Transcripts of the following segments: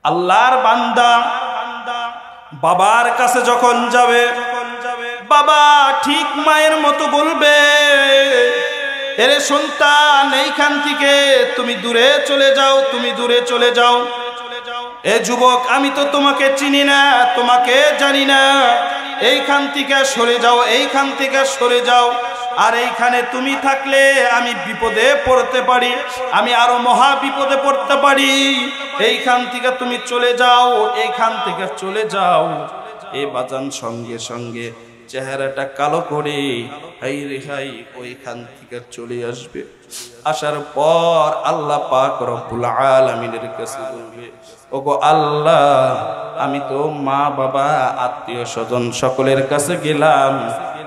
আল্লাহর বান্দা বাবার কাছে যখন যাবে, বাবা ঠিক মায়ের মতো বলবে, এরে সন্তান এইখান থেকে তুমি দূরে চলে যাও, তুমি দূরে চলে যাও। এ যুবক, আমি তো তোমাকে চিনি না, তোমাকে জানি না, এইখান থেকে সরে যাও, এইখান থেকে সরে যাও। আর এইখানে তুমি থাকলে আমি বিপদে পড়তে পারি, আমি আরো মহা বিপদে পড়তে পারি। এইখান থেকে তুমি চলে যাও, এইখান থেকে চলে যাও। এই বাজান সঙ্গে সঙ্গে চেহারাটা কালো করে হাই রে হাই ওইখান থেকে চলে আসবে। আসার পর আল্লাহ পাক রব্বুল আলামিনের কাছে বলবে, ওগো আল্লাহ, আমি তো মা বাবা আত্মীয় স্বজন সকলের কাছে গেলাম,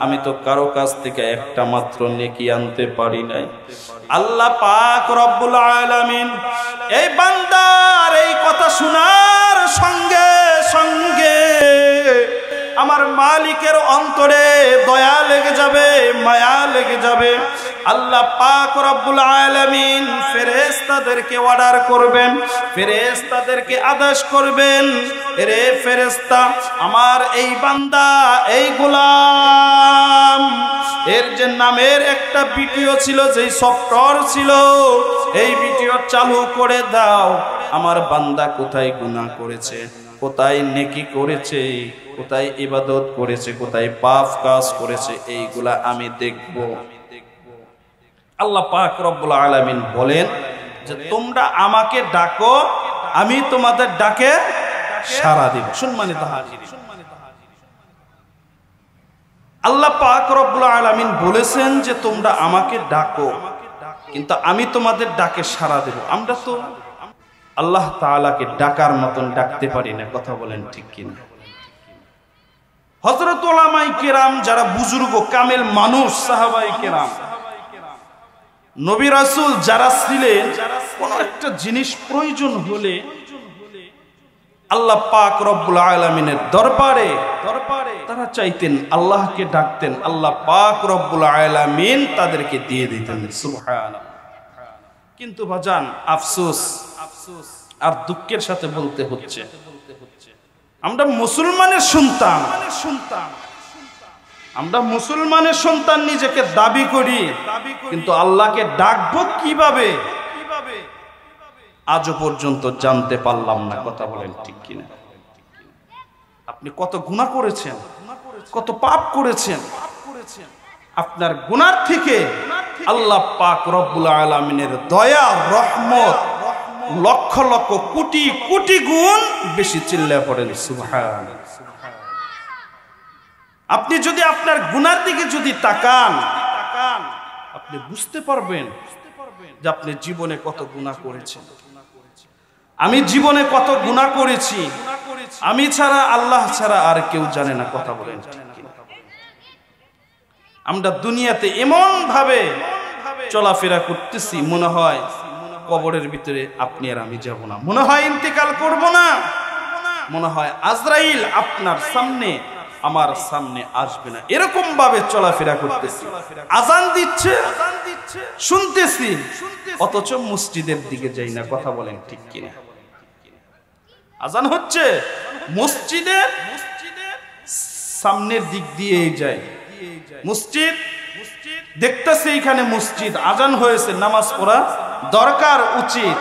আমি তো কারো কাছ থেকে একটা মাত্র নেকি আনতে পারি নাই। আল্লাহ পাক রব্বুল আলামিন এই বান্দার এই কথা শোনার সঙ্গে সঙ্গে আমার মালিকের অন্তরে দয়া লেগে যাবে, মায়া লেগে যাবে। আল্লাহ পাক রব্বুল আলামিন ফেরেশতাদেরকে অর্ডার করবেন, ফেরেশতাদেরকে আদেশ করবেন, রে ফেরেশতা, আমার এই বান্দা, এই গোলাম এর যে নামের একটা ভিডিও ছিল, যেই সফটওয়্যার ছিল, এই ভিডিও চালু করে দাও। আমার বান্দা কোথায় গুনাহ করেছে, কোথায় নেকি করেছে, কোথায় ইবাদত করেছে, কোথায় পাপ কাজ করেছে, এইগুলা আমি দেখব। আল্লাহ পাক রব্বুল আলামিন বলেন যে তোমরা আমাকে ডাকো, আমি তোমাদের ডাকে সাড়া দিব। সম্মানিত হাজিরিন, আল্লাহ পাক রব্বুল আলামিন বলেছেন যে তোমরা আমাকে ডাকো, কিন্তু আমি তোমাদের ডাকে সাড়া দেব। আমরা তো আল্লাহ তাআলাকে ডাকার মতন ডাকতে পারি না, কথা বলেন ঠিক কিনা? হযরত উলামায়ে কেরাম, যারা বুজুর্গ কামেল মানুষ, সাহাবায়ে কেরাম, নবী রাসূল যারা ছিলেন, কোন একটা জিনিস প্রয়োজন হলে আল্লাহ পাক রব্বুল আলামিনের দরবারে তারা চাইতেন, আল্লাহকে ডাকতেন, আল্লাহ পাক রব্বুল আলামিন তাদেরকে দিয়ে দিতেন। সুবহানাল্লাহ। কিন্তু বাজান, আফসোস আর দুঃখের সাথে বলতে হচ্ছে, আমরা মুসলমানের সন্তান, আমরা মুসলমানের সন্তান নিজেকে দাবি করি, কিন্তু আল্লাহকে ডাকবো কিভাবে আজও পর্যন্ত জানতে পারলাম না। কথা বলেন ঠিক কিনা? আপনি কত গুনাহ করেছেন, কত পাপ করেছেন, আপনার গুনার থেকে আল্লাহ পাক রব্বুল আলামিনের দয়া রহমত লক্ষ লক্ষ কোটি কোটি গুণ বেশি। চিল্লায় পড়েন সুবহানাল্লাহ। আপনি যদি আপনার গুনার দিকে যদি তাকান, আপনি বুঝতে পারবেন যে আপনি জীবনে কত গুনাহ করেছেন। আমি জীবনে কত গুনাহ করেছি, আমি ছাড়া, আল্লাহ ছাড়া আর কেউ জানে না। কথা বলেন ঠিক কিনা? আমরা দুনিয়াতে এমন ভাবে চলাফেরা করতেছি, মনে হয় কবরের ভিতরে আপনি আর আমি যাব না, মনে হয় ইন্তেকাল করব না, মনে হয় আজরাইল আপনার সামনে আমার সামনে আসবে না, এরকম ভাবে চলাফেরা করতেছি। আজান দিচ্ছে, শুনতেছি, অথচ মসজিদের দিকে যাই না। কথা বলেন ঠিক কিনা? আজান হচ্ছে, মসজিদের সামনের দিক দিয়েই যায়, মসজিদ দেখতেছে, এখানে মসজিদ, আজান হয়েছে, নামাজ পড়া দরকার, উচিত,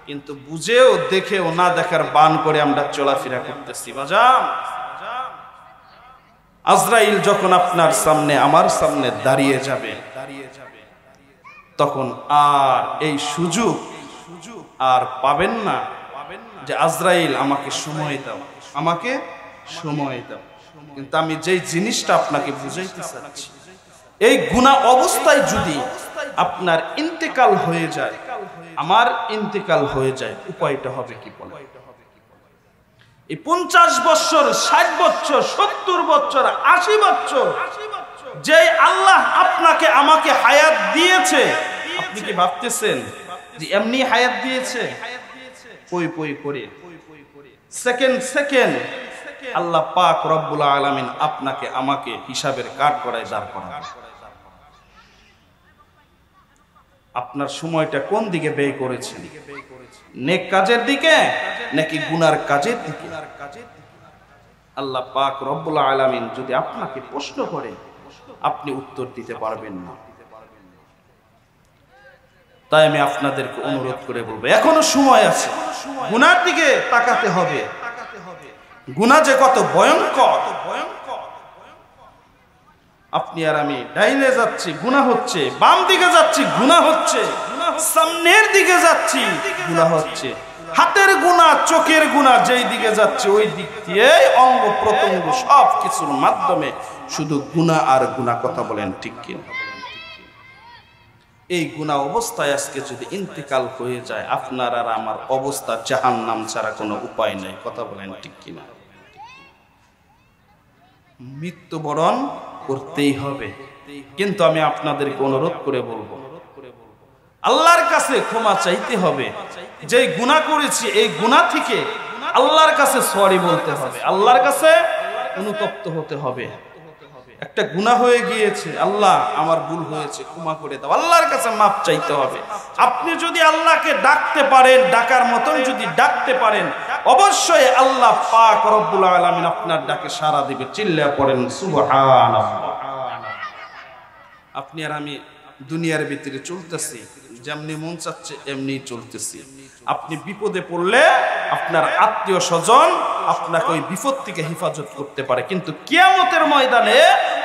কিন্তু বুঝেও দেখেও না দেখার বান করে আমরা চলাফেরা করতেছি। বাজান, আজরাইল যখন আপনার সামনে আমার সামনে দাঁড়িয়ে যাবে, তখন আর এই সুযোগ আর পাবেন না যে আজরাইল আমাকে সময় দাও, আমাকে সময় দাও। কিন্তু আমি যেই জিনিসটা আপনাকে বুঝাইতে চাচ্ছি, এই গুনাহ অবস্থায় যদি আপনার ইন্তেকাল হয়ে যায়, আমার ইন্তেকাল হয়ে যায়, উপায়টা হবে কি বলেন? এই 50 বছর, 60 বছর, 70 বছর, 80 বছর যে আল্লাহ আপনাকে আমাকে হায়াত দিয়েছে, আপনি কি ভাবতেছেন যে এমনি হায়াত দিয়েছে? পই পই করে সেকেন্ড সেকেন্ড আল্লাহ পাক রব্বুল আলামিন আপনাকে আমাকে হিসাবের কাঠ করায় দাঁড় করায়। আপনার সময়টা কোন দিকে ব্যয় করেছেন? নেক কাজের দিকে নাকি গুনার কাজের দিকে? আল্লাহ পাক রব্বুল আলামিন যদি আপনাকে প্রশ্ন করে, আপনি উত্তর দিতে পারবেন না। তাই আমি আপনাদেরকে অনুরোধ করে বলবো, এখনো সময় আছে, গুনার দিকে তাকাতে হবে। গুনাহ যে কত ভয়ঙ্কর! আপনি আর আমি ডাইনে যাচ্ছি, গুনাহ হচ্ছে, বাম দিকে যাচ্ছি, গুনাহ হচ্ছে, সামনের দিকে যাচ্ছি, গুনাহ হচ্ছে, হাতের গুনাহ, চোখের গুনাহ, যেই দিকে যাচ্ছে ওই দিক দিয়ে অঙ্গ প্রত্যঙ্গ সব কিছুর মাধ্যমে শুধু গুনাহ আর গুনাহ। কথা বলেন ঠিক কিনা? এই গুনাহ অবস্থায় আজকে যদি ইন্তেকাল হয়ে যায়, আপনার আর আমার অবস্থা জাহান্নাম ছাড়া কোনো উপায় নেই। কথা বলেন ঠিক কিনা? মৃত্যুবরণ করতেই হবে। কিন্তু আমি আপনাদেরকে অনুরোধ করে বলবো, আল্লাহর কাছে ক্ষমা চাইতে হবে। যে গুনাহ করেছি এই গুনাহ থেকে আল্লাহর কাছে সরি বলতে হবে, আল্লাহর কাছে অনুতপ্ত হতে হবে। একটা গুনাহ হয়ে গিয়েছে, আল্লাহ আমার ভুল হয়েছে, ক্ষমা করে দাও, আল্লাহর কাছে মাপ চাইতে হবে। আপনি যদি আল্লাহকে ডাকতে পারেন, ডাকার মতন যদি ডাকতে পারেন, অবশ্যই আল্লাহ পাক রব্বুল আলামিন আপনার ডাকে সাড়া দিবে। চিল্লায়া পড়েন সুবহানাল্লাহ। আপনি আর আমি দুনিয়ার ভিতরে চলতেছি, যেমনি মন চাচ্ছে এমনি চলতেছি। আপনি বিপদে পড়লে আপনার আত্মীয় স্বজন আপনাকে ওই বিপদ থেকে হেফাজত করতে পারে, কিন্তু কিয়ামতের ময়দানে,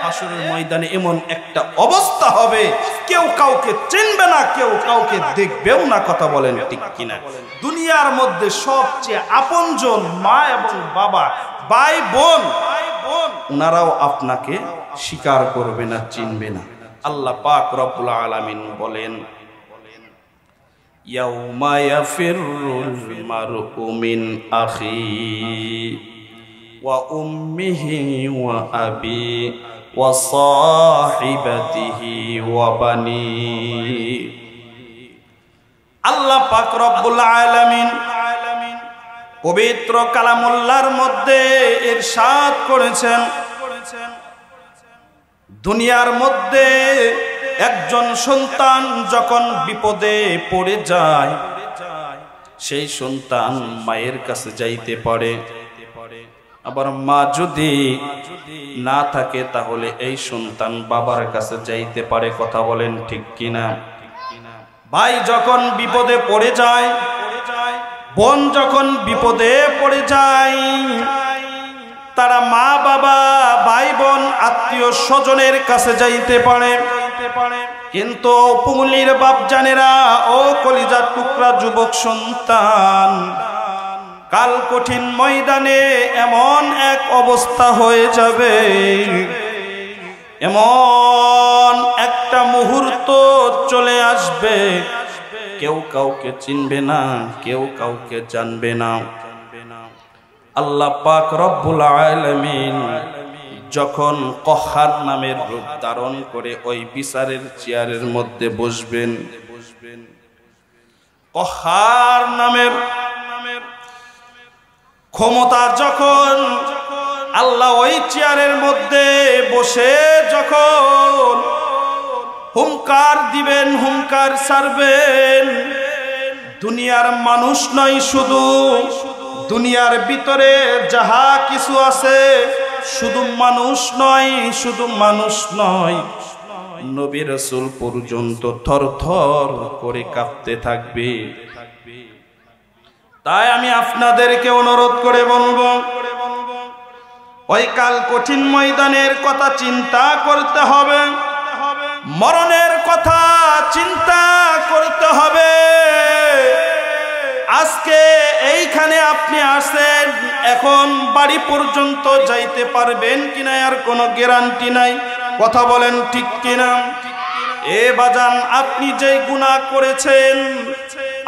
হাসরের ময়দানে এমন একটা অবস্থা হবে, কেউ কাউকে চিনবে না, কেউ কাউকে দেখবেও না। কথা বলেন ঠিক কিনা? দুনিয়ার মধ্যে সবচেয়ে আপনজন মা এবং বাবা, ভাই বোন, ওনারাও আপনাকে স্বীকার করবে না, চিনবে না। আল্লাহ পাক রব্বুল আলামিন বলেন, ইয়াউমা ইয়াফিরুল মারউ মিন আখি ওয়া উম্মিহি ওয়া আবি ওয়া সাহিবাতিহি ওয়া বানি। আল্লাহ পাক রব্বুল আলামিন পবিত্র কালামুল্লাহর মধ্যে ইরশাদ করেছেন, দুনিয়ার মধ্যে একজন সন্তান যখন বিপদে পড়ে যায়, সেই সন্তান মায়ের কাছে যাইতে পারে, আবার মা যদি না থাকে তাহলে এই সন্তান বাবার কাছে যাইতে পারে। কথা বলেন ঠিক কিনা? ভাই যখন বিপদে পড়ে যায়, বোন যখন বিপদে পড়ে যায়, তারা মা বাবা, ভাই বোন, আত্মীয় স্বজনের কাছে যাইতে পারে। কিন্তু পুমলির বাপ জানেরা, ও কলিজার টুকরা যুবক সন্তান, কাল কঠিন ময়দানে এমন এক অবস্থা হয়ে যাবে, এমন একটা মুহূর্ত চলে আসবে, কেউ কাউকে চিনবে না, কেউ কাউকে জানবে না। আল্লাহ পাক রব্বুল আলামিন যখন কহার নামের রূপ ধারণ করে ওই বিচারের চেয়ারের মধ্যে বসবেন, কহার নামের ক্ষমতা যখন আল্লাহ ওই চেয়ারের মধ্যে বসে যখন হুঙ্কার দিবেন, হুঙ্কার ছাড়বেন, দুনিয়ার মানুষ নয়, শুধু দুনিয়ার ভিতরে যাহা কিছু আছে, শুধু মানুষ নয়, শুধু মানুষ নয়, নবী রাসূল পর্যন্ত থরথর করে কাঁপতে থাকবে। তাই আমি আপনাদেরকে অনুরোধ করে বলবো, ওই কাল কঠিন ময়দানের কথা চিন্তা করতে হবে, মরণের কথা চিন্তা করতে হবে। আজকে এইখানে আপনি আসেন, এখন বাড়ি পর্যন্ত যাইতে পারবেন কিনা আর কোনো গ্যারান্টি নাই। কথা বলেন ঠিক কিনা? এ বাজান, আপনি যেই গুনাহ করেছেন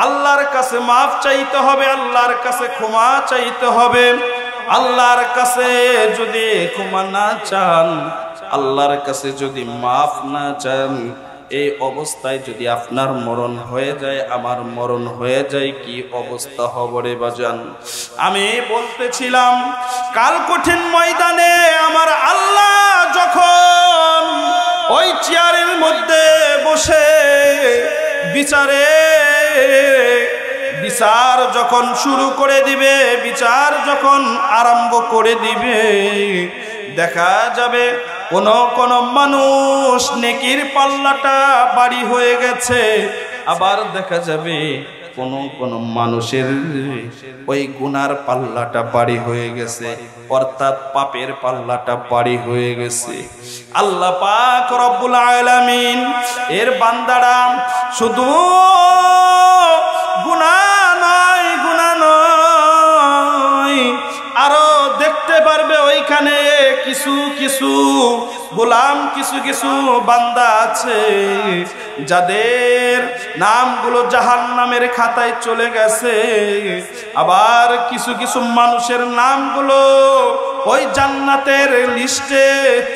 আল্লাহর কাছে মাফ চাইতে হবে, আল্লাহর কাছে ক্ষমা চাইতে হবে। আল্লাহর কাছে যদি ক্ষমা না চান, আল্লাহর কাছে যদি মাফ না চান, এই অবস্থায় যদি আপনার মরণ হয়ে যায়, আমার মরণ হয়ে যায়, কি অবস্থা হবে রে বাজান? আমি বলতেছিলাম, কাল কঠিন ময়দানে আমার আল্লাহ যখন ওই চেয়ারের মধ্যে বসে বিচার যখন শুরু করে দিবে, বিচার যখন আরম্ভ করে দিবে, দেখা যাবে কোন মানুষ নেকির পাল্লাটা ভারী হয়ে গেছে, আবার দেখা যাবে কোন মানুষের ওই গুনার পাল্লাটা ভারী হয়ে গেছে, অর্থাৎ পাপের পাল্লাটা ভারী হয়ে গেছে। আল্লাহ পাক রব্বুল আলামিন এর বান্দারা শুধু গুনাহ নয় আরো দেখতে পারবে ওইখানে কিছু গোলাম, কিছু বান্দা আছে যাদের নামগুলো জাহান্নামের খাতায় চলে গেছে, আবার কিছু মানুষের নামগুলো ওই জান্নাতের লিস্টে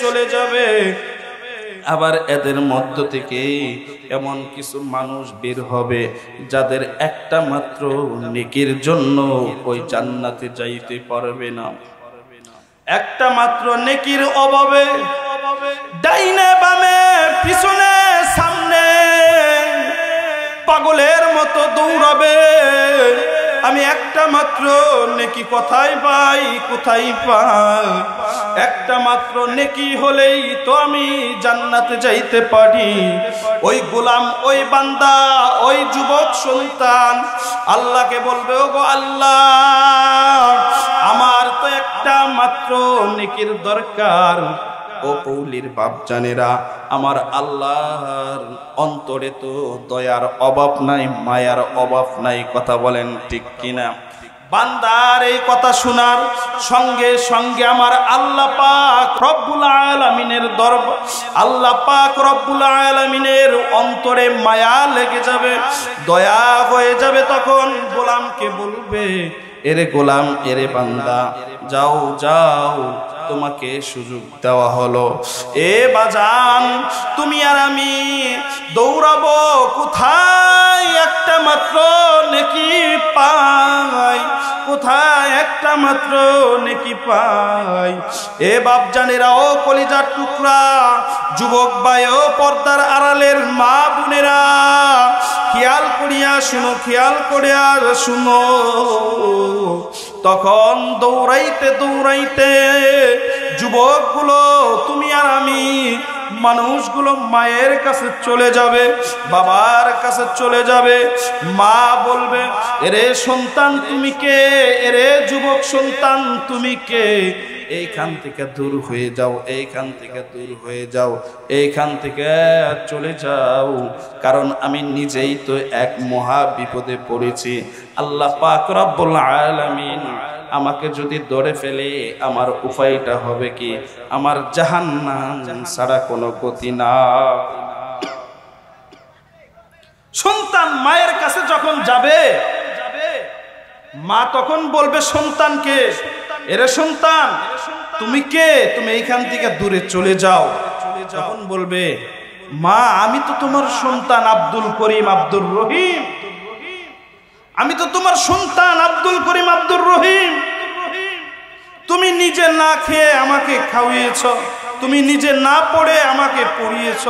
চলে যাবে। আবার এদের মধ্য থেকে এমন কিছু মানুষ বের হবে যাদের একটা মাত্র নেকির জন্য ওই জান্নাতে যাইতে পারবে না। একটা মাত্র নেকির অভাবে ডাইনে বামে পিছনে সামনে পাগলের মতো দৌড়াবে, আমি একটা মাত্র নেকি কোথায় পাই। একটা মাত্র নেকি হলেই তো আমি জান্নাতে যাইতে পারি। ওই গোলাম, ওই বান্দা, ওই যুবক সন্তান আল্লাহকে বলবে, ওগো আল্লাহ, আমার তো একটা মাত্র নেকির দরকার। ও কৌলির বাপজানেরা, আমার আল্লাহর অন্তরে তো দয়ার অভাব নাই, মায়ার অভাব নাই। কথা বলেন ঠিক কিনা? বান্দার এই কথা শোনার সঙ্গে সঙ্গে আমার আল্লাহ পাক রব্বুল আলামিনের দরবার, আল্লাহ পাক রব্বুল আলামিনের অন্তরে মায়া লেগে যাবে, দয়া হয়ে যাবে। তখন গোলামকে বলবে, এরে গোলাম, এরে বান্দা, যাও, তোমাকে সুযোগ দেওয়া হলো। এ বাজান, তুমি আর আমি দৌড়াবো কোথায় একটা মাত্র নেকি পাই, কোথায় একটা মাত্র নেকি পাই। এ বাপজানেরা, ও কলিজার টুকরা যুবক ভাই, ও পর্দার আড়ালের মা বোনেরা, খেয়াল করিয়া শুনো। তখন দৌড়াইতে যুবকগুলো, তুমি আর আমি, মানুষগুলো মায়ের কাছে চলে যাবে, বাবার কাছে চলে যাবে। মা বলবে, এরে সন্তান তুমি কে? এরে যুবক সন্তান তুমি কে? এইখান থেকে দূর হয়ে যাও, এইখান থেকে দূর হয়ে যাও, এইখান থেকে চলে যাও, কারণ আমি নিজেই তো এক মহা বিপদে পড়েছি। আল্লাহ পাক রব্বুল আলামিন আমাকে যদি ধরে ফেলে আমার উপায়টা হবে কি? আমার জাহান্নাম ছাড়া কোনো গতি না। সন্তান মায়ের কাছে যখন যাবে, মা তখন বলবে সন্তানকে, এরে সন্তান তুমি কে? তুমি এইখান থেকে দূরে চলে যাও। তখন বলবে, মা আমি তো তোমার সন্তান আব্দুল করিম আব্দুর রহিম, আমি তো তোমার সন্তান আব্দুল করিম আব্দুর রহিম। তুমি নিজে না খেয়ে আমাকে খাওয়িয়েছ, তুমি নিজে না পড়ে আমাকে পড়িয়েছ,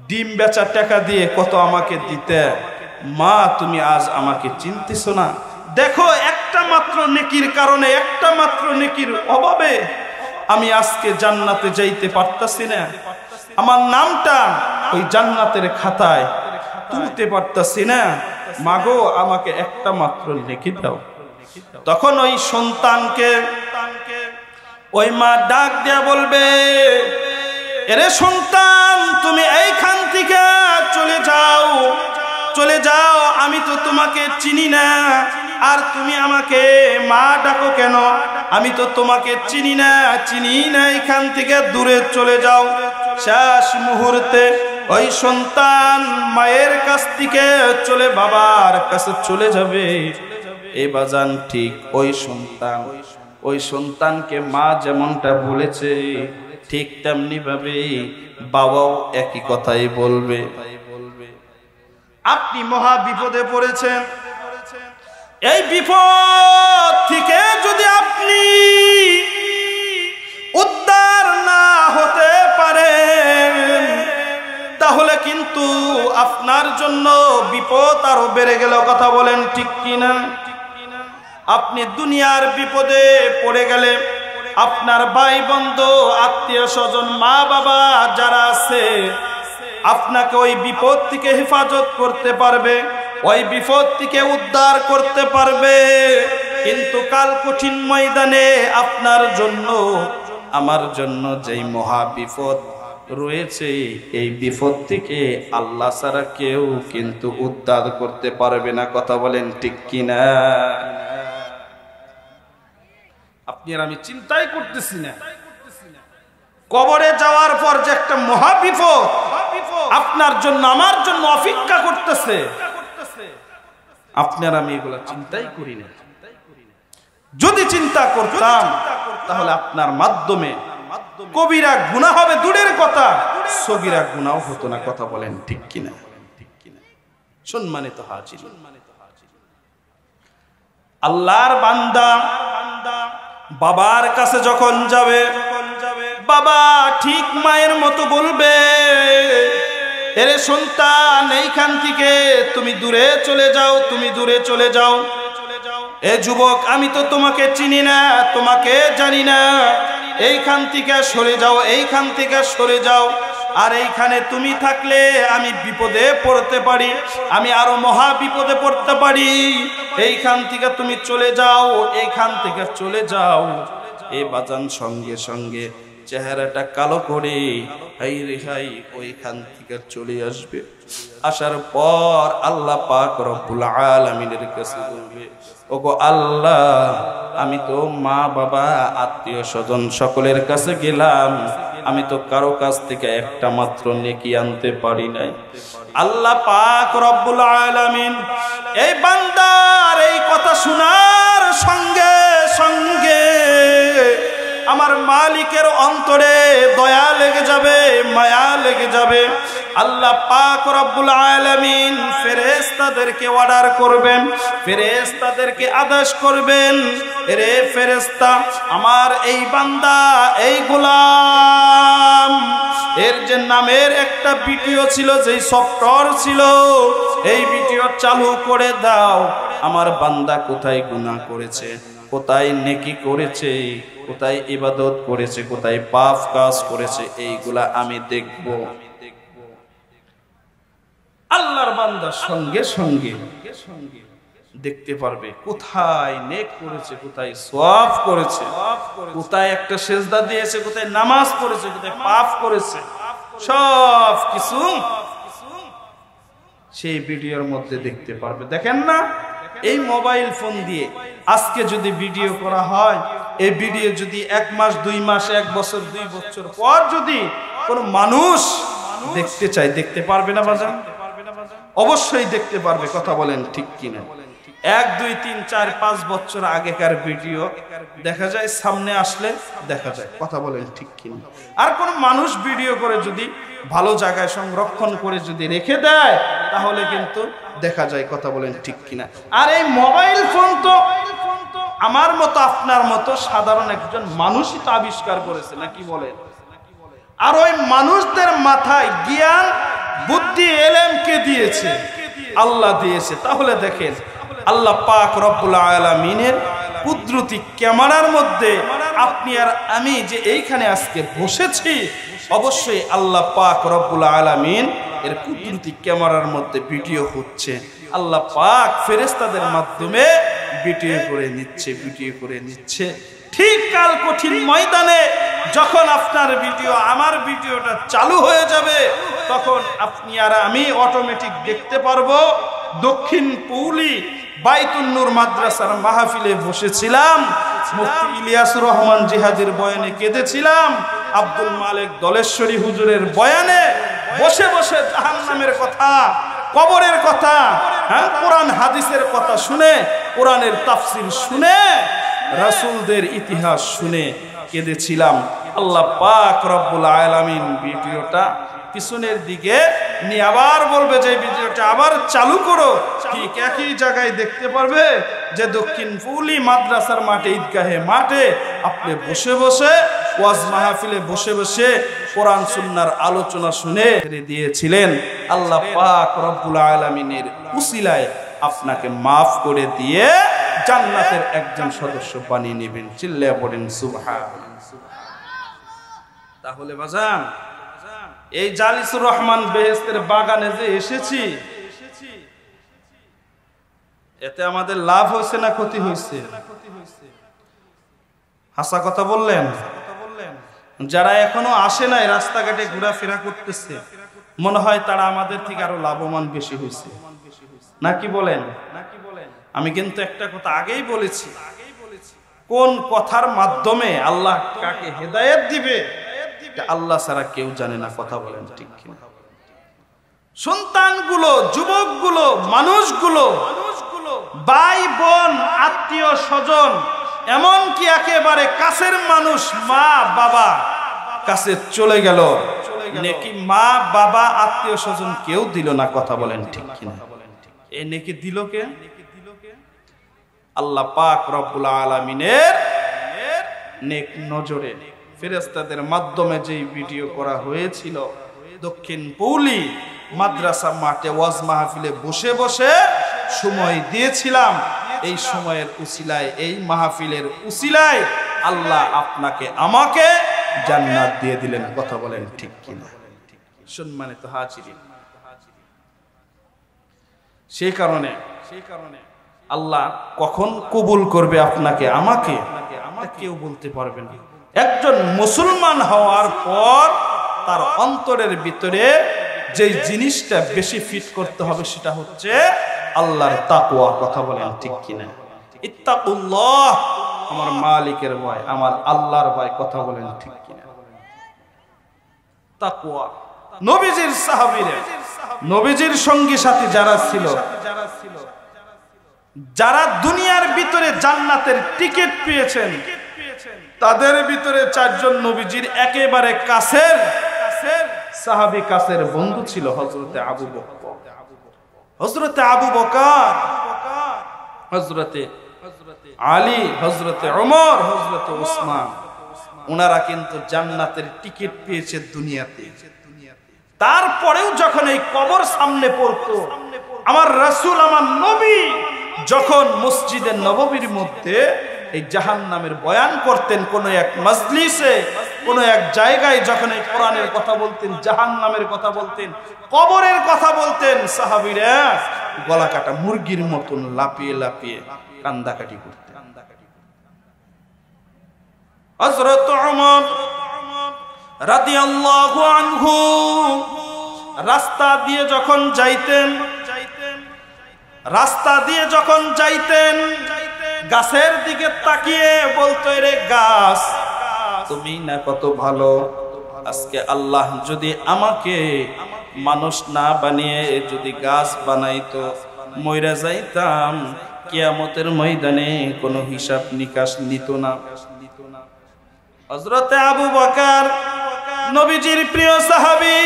ডিম বেচা টাকা দিয়ে কত আমাকে দিতে। মা তুমি আজ আমাকে চিনতেছ না? দেখো, একটা মাত্র নেকির কারণে, একটা মাত্র নেকির অভাবে আমি আজকে জান্নাতে যাইতে পারতাছি না, আমার নামটা ওই জান্নাতের খাতায় তুলতে পারতাছি না। মাগো, আমাকে একটা মাত্র নেকি দাও। তখন ওই সন্তানকে ওই মা ডাক দিয়া বলবে, এরে সন্তান তুমি এইখান থেকে চলে যাও, আমি তো তোমাকে চিনি না, আর তুমি আমাকে মা ডাকো কেন? আমি তো তোমাকে চিনি না, এখান থেকে দূরে চলে যাও। শেষ মুহূর্তে ওই সন্তান মায়ের কাছ থেকে চলে বাবার কাছে চলে যাবে। এই বাজান, ঠিক ওই সন্তানকে মা যেমনটা বলেছে, ঠিক তেমনি ভাবে বাবাও একই কথাই বলবে। আপনি মহা বিপদে পড়েছেন, এই বিপদ থেকে যদি আপনি উদ্ধার না হতে পারেন, তাহলে কিন্তু কিন্তু আপনার জন্য বিপদ আরো বেড়ে গেল। কথা বলেন ঠিক কিনা? আপনি দুনিয়ার বিপদে পড়ে গেলে আপনার ভাই বন্ধু আত্মীয় স্বজন মা বাবা যারা আছে আপনাকে ওই বিপদ থেকে হেফাজত করতে পারবে, ওই বিপদ থেকে উদ্ধার করতে পারবে। কিন্তু কাল কঠিন ময়দানে আপনার জন্য আমার জন্য যেই মহা বিপদ রয়েছে, এই বিপদ থেকে আল্লাহ ছাড়া কেউ কিন্তু উদ্ধার করতে পারবে না। কথা বলেন ঠিক কিনা? আপনি আর আমি চিন্তাই করতেছি না কবরে যাওয়ার পর যে একটা মহা বিপদ আপনার জন্য আমার জন্য অপেক্ষা করতেছে, আপনার আমি এগুলা চিন্তাই করি না। যদি চিন্তা করতাম তাহলে আপনার মাধ্যমে কবিরা গুনাহ হবে দূরের কথা, সগীরা গুনাহ হতো না। কথা বলেন ঠিক কিনা? সম্মানিত হাজির, আল্লাহর বান্দা বাবার কাছে যখন যাবে, বাবা ঠিক মায়ের মতো বলবে, এরে সন্তান এইখান থেকে তুমি দূরে চলে যাও, তুমি দূরে চলে যাও। এ যুবক, আমি তো তোমাকে চিনি না, তোমাকে জানি না, এইখান থেকে সরে যাও, এইখান থেকে সরে যাও। আর এইখানে তুমি থাকলে আমি বিপদে পড়তে পারি, আমি আরো মহা বিপদে পড়তে পারি। এইখান থেকে তুমি চলে যাও, এইখান থেকে চলে যাও। এই বাজান সঙ্গে সঙ্গে চেহারাটা কালো করে হাই রে হাই ওইখান থেকে চলে আসবে। আসার পর আল্লাহ পাক রব্বুল আলামিনের কাছে বলবে, ওগো আল্লাহ, আমি তো মা বাবা আত্মীয় স্বজন সকলের কাছে গেলাম, আমি তো কারো কাছ থেকে একটা মাত্র নেকি আনতে পারি নাই। আল্লাহ পাক রব্বুল আলামিন এই বান্দার এই কথা শোনার সঙ্গে সঙ্গে আমার মালিকের অন্তরে দয়া লেগে যাবে, মায়া লেগে যাবে। আল্লাহ পাক রব্বুল আলামিন ফেরেশতাদেরকে অর্ডার করবেন, ফেরেশতাদেরকে আদেশ করবেন, রে ফেরেশতা, আমার এই বান্দা এই গোলাম এর যে নামের একটা ভিডিও ছিল, যেই সফটওয়্যার ছিল, এই ভিডিও চালু করে দাও। আমার বান্দা কোথায় গুনাহ করেছে, কোথায় নেকি করেছে, কোথায় ইবাদত করেছে, কোথায় পাপ কাজ করেছে, এইগুলা আমি দেখব। আল্লাহর বান্দা সঙ্গে সঙ্গে দেখতে পারবে কোথায় নেক করেছে, কোথায় সওয়াব করেছে, কোথায় একটা সেজদা দিয়েছে, কোথায় নামাজ পড়েছে, কোথায় পাপ করেছে, সব কিছু সেই ভিডিওর মধ্যে দেখতে পারবে। দেখেন না, এই মোবাইল ফোন দিয়ে আজকে যদি ভিডিও করা হয়, এই ভিডিও যদি 1 মাস 2 মাস 1 বছর 2 বছর পর যদি কোন মানুষ দেখতে চায়, দেখতে পারবে না বাজান? অবশ্যই দেখতে পারবে। কথা বলেন ঠিক কিনা? 1 2 3 4 5 বছর আগেকার ভিডিও দেখা যায়, সামনে আসলে দেখা যায়। কথা বলেন ঠিক কিনা? আর কোন মানুষ ভিডিও করে যদি ভালো জায়গায় সংরক্ষণ করে যদি রেখে দেয়, তাহলে কিন্তু দেখা যায়। কথা বলেন ঠিক কিনা? আর এই মোবাইল ফোন তো আমার মতো আপনার মতো সাধারণ একজন মানুষই তো আবিষ্কার করেছে, নাকি বলেন? আর ওই মানুষদের মাথায় জ্ঞান বুদ্ধি এলেম কে দিয়েছে? আল্লাহ দিয়েছে। তাহলে দেখেন, আল্লাহ পাক রব্বুল আলামিনের কুদরতি ক্যামেরার মধ্যে আপনি আর আমি যে এইখানে আজকে বসেছি, অবশ্যই আল্লাহ পাক রব্বুল আলামিন এর কুদরতি ক্যামেরার মধ্যে ভিডিও হচ্ছে। আল্লাহ পাক ফেরেশতাদের মাধ্যমে ভিডিও করে নিচ্ছে, ভিডিও করে নিচ্ছে। ঠিক কাল কঠিন ময়দানে যখন আপনার ভিডিও আমার ভিডিওটা চালু হয়ে যাবে, তখন আপনি আর আমি অটোমেটিক দেখতে পারবো। দক্ষিণ পৌলি বাইতুন নূর মাদ্রাসার মাহফিলে বসেছিলাম, মুফতি ইলিয়াসুর রহমান জিহাদের বয়ানে কেঁদেছিলাম, আব্দুল মালিক দলেশ্বরী হুজুরের বয়ানে বসে বসে জাহান্নামের কথা, কবরের কথা, কোরআন হাদিসের কথা শুনে, কোরআনের তাফসীর শুনে, রাসূলদের ইতিহাস শুনে কেঁদেছিলাম। আল্লাহ পাক রব্বুল আলামিন ভিডিওটা পিছনের দিকে নিয়ে আবার বলবে যে ভিডিওটা আবার চালু করো। ঠিক একই জায়গায় দেখতে পারবে যে দক্ষিণ পৌলি মাদ্রাসার মাঠে, ঈদগাহে মাঠে আপনি বসে বসে ওয়াজ মাহফিলে বসে বসে কোরআন সুন্নাহর আলোচনা শুনে দিয়েছিলেন। আল্লাহ পাক রব্বুল আলামিনের উসিলায় আপনাকে মাফ করে দিয়ে জান্নাতের একজন সদস্য বানিয়ে নেবেন। চিল্লায়া পড়েন সুবহানাল্লাহ। তাহলে বাজান, এই জালিসুর রহমান বেহেশতের বাগানে যে এসেছি, এতে আমাদের লাভ হয়েছে না ক্ষতি হয়েছে? হাসা কথা বললেন। যারা এখনো আসে নাই, রাস্তাঘাটে ঘোরাফেরা করতেছে, মনে হয় তারা আমাদের থেকে আরো লাভবান বেশি হয়েছে, নাকি বলেন? আমি কিন্তু একটা কথা আগেই বলেছি, কোন কথার মাধ্যমে আল্লাহ কাকে হেদায়েত দিবে আল্লাহ ছাড়া কেউ জানে না। কথা বলেন ঠিক কিনা? সন্তানগুলো, যুবকগুলো, মানুষগুলো, ভাই বোন, আত্মীয় স্বজন, এমনকি একেবারে কাছের মানুষ মা বাবা কাছে চলে গেল, নেকি মা বাবা আত্মীয় স্বজন কেউ দিল না। কথা বলেন ঠিক কিনা? এই নেকি দিল কে? আল্লাহ পাক রব্বুল আলামিনের নেক নজরে ফেরেশতাদের মাধ্যমে যে ভিডিও করা হয়েছিল, দক্ষিণ পৌলি মাদ্রাসা মাঠে ওয়াজ মাহফিলে বসে বসে সময় দিয়েছিলাম। এই সময়ের উসিলায়, এই মাহফিলের উসিলায় আল্লাহ আপনাকে আমাকে জান্নাত দিয়ে দিলেন। কথা বলেন ঠিক কিনা? সম্মানিত হাজিরিন, সেই কারণে আল্লাহ কখন কবুল করবে আপনাকে আমাকে কেউ বলতে পারবে না। একজন মুসলমান হওয়ার পর তার অন্তরের ভিতরে যে জিনিসটা বেশি ফিট করতে হবে সেটা হচ্ছে আল্লাহর তাকওয়া। কথা বলেন ঠিক কিনা? ইত্তাকুল্লাহ, আমার মালিকের ভয়, আমার আল্লাহর ভয়। কথা বলেন ঠিক কিনা? তাকওয়া। নবীজির সাহাবীরা, নবীজির সঙ্গী সাথী যারা ছিল, যারা দুনিয়ার ভিতরে জান্নাতের টিকিট পেয়েছেন, তাদের ভিতরে চারজন নবীজির একেবারে কাছের সাহাবী, কাছের বন্ধু ছিল হযরতে আবু বকর, হযরতে আবু বকর, হযরতে আলী, হযরতে ওমর, হযরতে ওসমান। ওনারা কিন্তু জান্নাতের টিকিট পেয়েছে দুনিয়াতে। তারপরেও যখন এই কবর সামনে পড়তো, আমার রাসূল, আমার নবী যখন মসজিদে নববীর মধ্যে এই জাহান্নামের বয়ান করতেন, কোন এক মজলিসে, কোন এক জায়গায় যখন এই কোরআনের কথা বলতেন, জাহান্নামের কথা বলতেন, কবরের কথা বলতেন, সাহাবীরা গলা কাটা মুরগির মতন লাপিয়ে লাপিয়ে কান্দাকাটি করতেন। হযরত ওমর রাদিয়াল্লাহু আনহু রাস্তা দিয়ে যখন যাইতেন, গাছের দিকে তাকিয়ে বলতো, রে গাছ, তুমি না কত ভালো, আজকে আল্লাহ যদি আমাকে মানুষ না বানিয়ে যদি গাছ বানাইতো, মইরা যাইতাম, কিয়ামতের ময়দানে কোনো হিসাব নিকাশ নিত না। হযরতে আবু বকর নবীজির প্রিয় সাহাবী,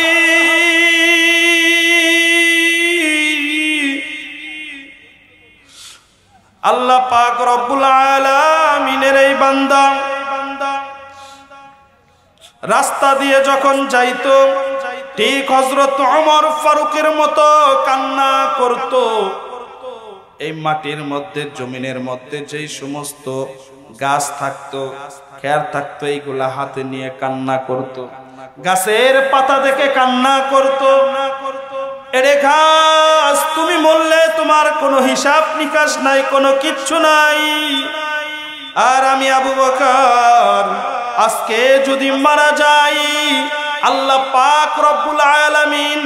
আল্লাহ পাক রব্বুল আলামিনের এই বান্দা রাস্তা দিয়ে যখন যাইতো, ঠিক হযরত ওমর ফারুকের মতো কান্না করত। এই মাটির মধ্যে, জমিনের মধ্যে যেই সমস্ত গাছ থাকতো, খের থাকতো, এইগুলা হাতে নিয়ে কান্না করত। গাছের পাতা দেখে কান্না করত, এরে ঘাস, তুমি মরলে তোমার কোনো হিসাব নিকাশ নাই, কোনো কিচ্ছু নাই। আর আমি আবু বকর আজকে যদি মারা যাই, আল্লাহ পাক রব্বুল আলামিন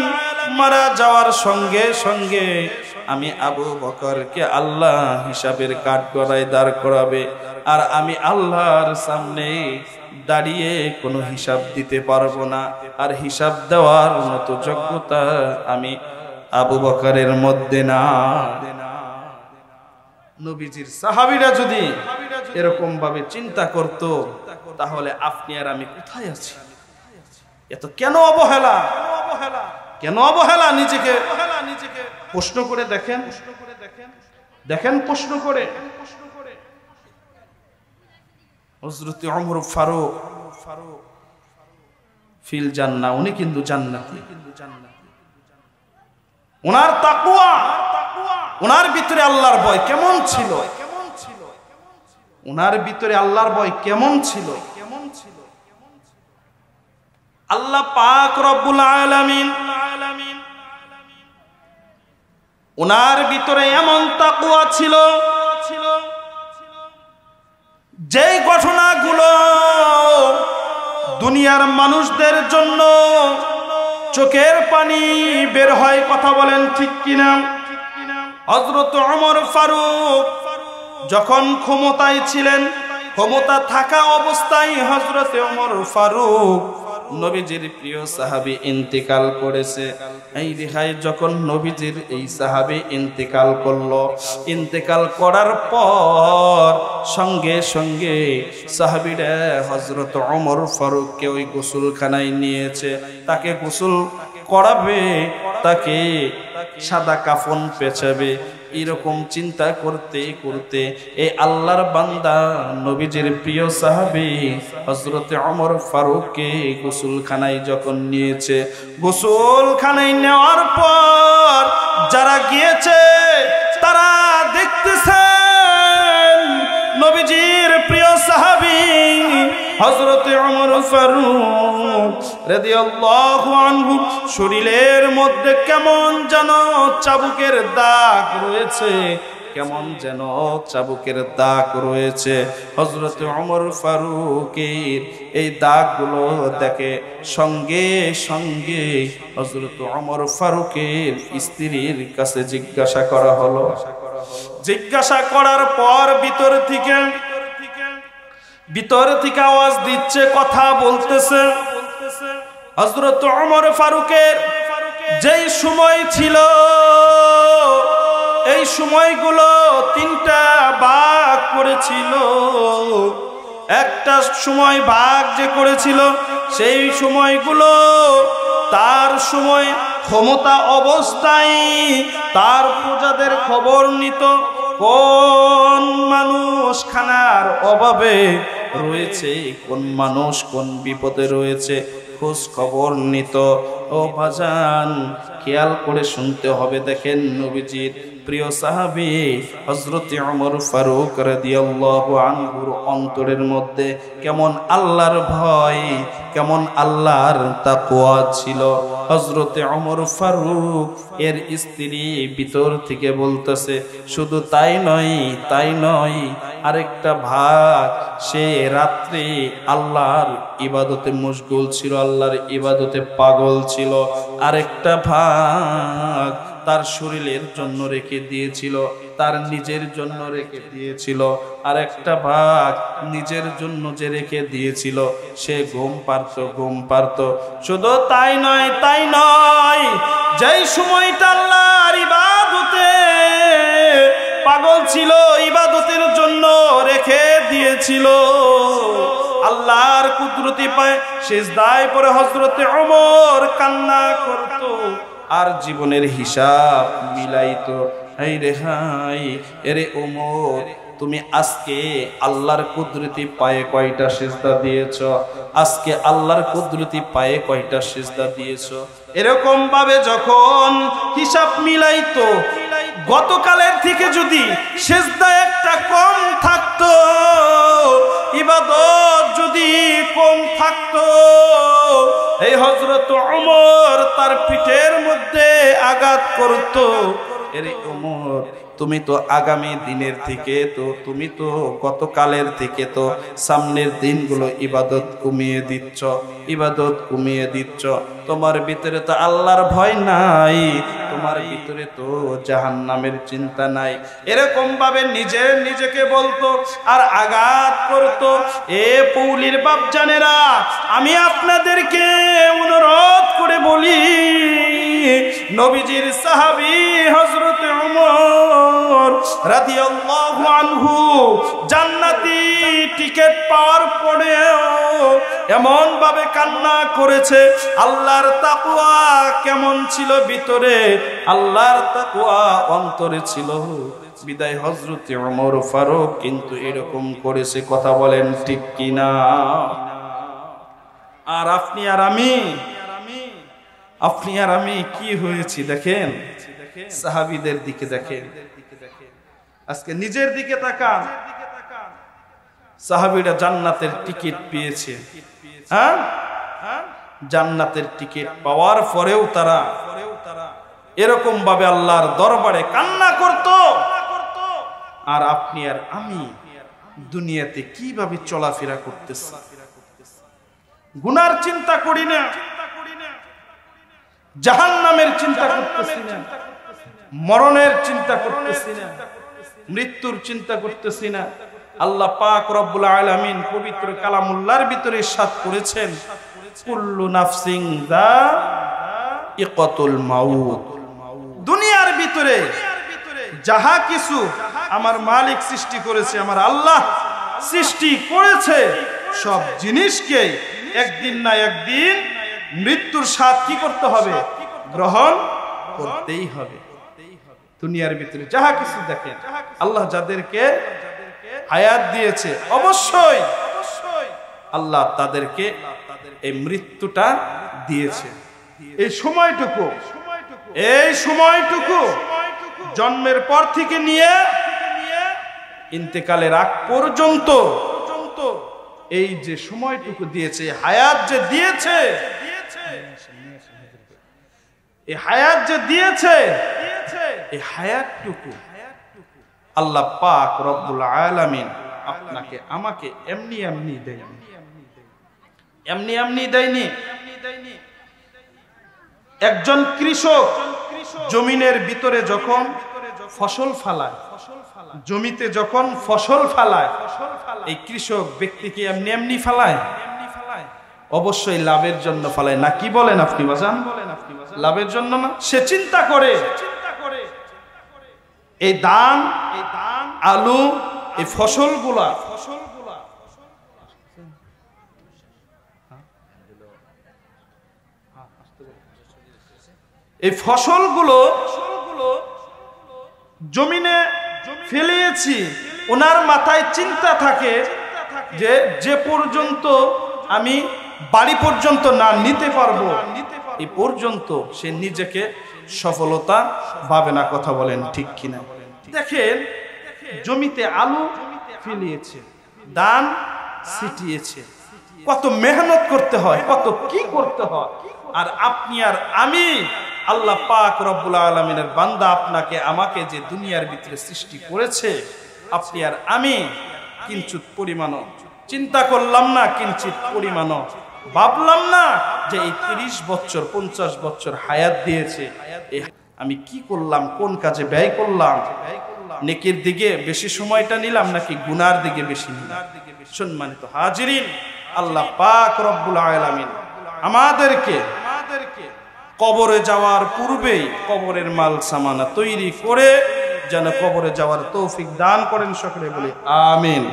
মারা যাওয়ার সঙ্গে সঙ্গে আমি আবু বকরকে আল্লাহ হিসাবের কাঠগড়ায় দাঁড় করাবে, আর আমি আল্লাহর সামনে দাঁড়িয়ে কোনো হিসাব দিতে পারবো না। আর হিসাব দেওয়ার মতো যোগ্যতা আমি আবু বকরের মধ্যে না। নবীজির সাহাবীরা যদি এরকম ভাবে চিন্তা করত, তাহলে আপনি আর আমি কোথায় আছি? এত কেন অবহেলা, কেন অবহেলা? নিজেকে প্রশ্ন করে দেখেন, প্রশ্ন করে। হযরত ওমর ফারুক ফিল জান্নাহ, উনি কিন্তু জান্নাতি। ওনার তাকওয়া, ওনার ভিতরে আল্লাহর ভয় কেমন ছিল, ওনার ভিতরে আল্লাহর ভয় কেমন ছিল। আল্লাহ পাক রব্বুল আলামিন ওনার ভিতরে এমন তাকওয়া ছিল, যেই ঘটনাগুলো দুনিয়ার মানুষদের জন্য চোখের পানি বের হয়, কথা বলেন ঠিক কিনা। হযরত ওমর ফারুক যখন ক্ষমতায় ছিলেন, ক্ষমতা থাকা অবস্থায় হযরত ওমর ফারুক নবীজির প্রিয় সাহাবী ইন্তেকাল করেছে। এই রেহাই যখন নবীজির এই সাহাবী ইন্তেকাল করলো, ইন্তেকাল করার পর সঙ্গে সঙ্গে সাহাবীরা হযরত ওমর ফারুককে ওই গোসলখানায় নিয়েছে, তাকে গোসল করাবে, তাকে সাদা কাফন পেঁচাবে। এরকম চিন্তা করতে করতে এই আল্লাহর বান্দা নবীজির প্রিয় সাহাবী হযরত ওমর ফারুককে গোসলখানায় যখন নিয়েছে, গোসলখানায় নেওয়ার পর যারা গিয়েছে তারা দেখতেছেন নবীজির প্রিয় সাহাবী হযরত ওমর ফারুক রাদিয়াল্লাহু আনহু শরীরের মধ্যে কেমন যেন চাবুকের দাগ রয়েছে, কেমন যেন চাবুকের দাগ রয়েছে। হযরত ওমর ফারুকের এই দাগগুলো দেখে সঙ্গে সঙ্গে হযরত ওমর ফারুকের স্ত্রীর কাছে জিজ্ঞাসা করা হলো। জিজ্ঞাসা করার পর ভিতর থেকে আওয়াজ দিচ্ছে, কথা বলতেছে। হযরত ওমর ফারুকের যেই সময় ছিল, এই সময়গুলো তিনটা ভাগ করেছিল। একটা সময় ভাগ যে করেছিল, সেই সময়গুলো তার সময় ক্ষমতা অবস্থায় তার প্রজাদের খবর নিত, কোন মানুষ খানার অভাবে রয়েছে, কোন মানুষ কোন বিপদে রয়েছে, খোঁজ খবর নিত। ও বাজান, খেয়াল করে শুনতে হবে। দেখেন নবীজির প্রিয় সাহাবী হযরত ওমর ফারুক রাদিয়াল্লাহু আনহুর অন্তরের মধ্যে কেমন আল্লাহর ভয়, কেমন আল্লাহর তাকওয়া ছিল। হযরত ওমর ফারুক এর স্ত্রী ভিতর থেকে বলতেছে, শুধু তাই নয়, আরেকটা ভাগ, সে রাত্রে আল্লাহর ইবাদতে মশগুল ছিল, আল্লাহর ইবাদতে পাগল ছিল। আরেকটা ভাগ তার শরীরের জন্য রেখে দিয়েছিল, তার নিজের জন্য রেখে দিয়েছিল। আর একটা ভাগ নিজের জন্য যে রেখে দিয়েছিল, সে ঘুম পারত। শুধু তাই নয়, যেই সময়টা আল্লাহর ইবাদতে পাগল ছিল, ইবাদতের জন্য রেখে দিয়েছিল, আল্লাহর কুদরতি পায় সিজদায় পড়ে হযরত ওমর কান্না করত আর জীবনের হিসাব মিলাইতো। হাই রে হাই, এরে ওমর, তুমি আজকে আল্লাহর কুদরতি পায়ে কয়টা সিজদা দিয়েছো? আজকে আল্লাহর কুদরতি পায়ে কয়টা সিজদা দিয়েছো? এরকম ভাবে যখন হিসাব মিলাইতো, গতকালের থেকে যদি সিজদা একটা কম থাকতো, ইবাদত যদি কম থাকতো, এই হযরত ওমর তার পিঠের মধ্যে আঘাত করত। এরে ওমর, তুমি তো আগামী দিনের থেকে তুমি তো গতকালের থেকে তো সামনের দিনগুলো ইবাদত কমিয়ে দিচ্ছ। তোমার ভিতরে তো আল্লাহর ভয় নাই, তোমার ভিতরে তো জাহান্নামের চিন্তা নাই। এরকম ভাবে নিজেকে বলতো আর আঘাত করত। এ পৌলির বাপজানেরা, আমি আপনাদেরকে অনুরোধ করে বলি, নবীজির সাহাবী হযরত ওমর রাদিয়াল্লাহু আনহু জান্নাতি টিকেট পাওয়ার পরেও এমন ভাবে কান্না করেছে। আল্লাহর তাকওয়া কেমন ছিল ভিতরে, আল্লাহর তাকওয়া অন্তরে ছিল। বিদায় হযরত ওমর ফারুক কিন্তু এরকম করেছে, কথা বলেন ঠিক কিনা? আর আপনি আর আমি আপনি আর আমি কি হয়েছি দেখেন, সাহাবীদের দিকে দেখেন, আজকে নিজের দিকে তাকান। সাহাবীরা জান্নাতের টিকিট পেয়েছে, হ্যাঁ, জান্নাতের টিকিট পাওয়ার পরেও তারা এরকম ভাবে আল্লাহর দরবারে কান্না করত। আর আপনি আর আমি দুনিয়াতে কিভাবে চলাফেরা করতেছি, গুনার চিন্তা করি না, জাহান্নামের চিন্তা করতেছি না, মরণের চিন্তা করতেছি না, মৃত্যুর চিন্তা করতেছি না। আল্লাহ পাক রব্বুল আলামিন পবিত্র কালামুল্লাহর ভিতরে ইরশাদ করেছেন, কুল্লু নাফসিন যায়িকাতুল মাউত। দুনিয়ার ভিতরে যাহা কিছু আমার মালিক সৃষ্টি করেছে, আমার আল্লাহ সৃষ্টি করেছে, সব জিনিসকে একদিন না একদিন মৃত্যুর স্বাদ কি করতে হবে, গ্রহণ করতেই হবে। দুনিয়ার ভিতরে যাহা কিছু দেখেন, আল্লাহ যাদেরকে হায়াত দিয়েছে অবশ্যই আল্লাহ তাদেরকে এই মৃত্যুটা দিয়েছে। এই সময়টুকু জন্মের পর থেকে নিয়ে ইন্তেকালের আগ পর্যন্ত এই যে সময়টুকু দিয়েছে, হায়াত যে দিয়েছে, এই হায়াত যে দিয়েছে, এই হায়াতটুকু আল্লাহ পাক রব্বুল আলামিন আপনাকে আমাকে এমনি এমনি দেয়নি, এমনি এমনি দেয়নি। একজন কৃষক জমিনের ভিতরে যখন ফসল ফলায়, জমিতে যখন ফসল ফলায়, এই কৃষক ব্যক্তিকে এমনি এমনি ফলায়, অবশ্যই লাভের জন্য ফলায় না। কি বলেন আপনি বাজান? লাভের জন্য না। সে চিন্তা করে এই ধান, আলু, এই ফসলগুলা এই ফসলগুলো জমিনে ফেলিয়েছি, ওনার মাথায় চিন্তা থাকে যে যে পর্যন্ত আমি বাড়ি পর্যন্ত না নিতে পারবো, এই পর্যন্ত সে নিজেকে সফলতা ভাবে না। কথা বলেন ঠিক কিনা? দেখেন, জমিতে আলু ফেলিয়েছে, ধান ছিটিয়েছে, কত মেহনত করতে হয়, কত কি করতে হয়। আর আপনি আর আমি আল্লাহ পাক রব্বুল আলামিনের বান্দা, আপনাকে আমাকে যে দুনিয়ার ভিতরে সৃষ্টি করেছে, আপনি আর আমি কিঞ্চিত পরিমাণও চিন্তা করলাম না, কিঞ্চিত পরিমাণও ভাবলাম না যে এই 30 বছর 50 বছর হায়াত দিয়েছে, আমি কি করলাম, কোন কাজে ব্যয় করলাম, নেকির দিকে বেশি সময়টা নিলাম নাকি গুনার দিকে বেশি নিলাম। সম্মানিত হাজিরিন, আল্লাহ পাক রব্বুল আলামিন আমাদেরকে কবরে যাওয়ার পূর্বেই কবরের মাল সামানা তৈরি করে যেন কবরে যাওয়ার তৌফিক দান করেন। সকলে বলি আমিন।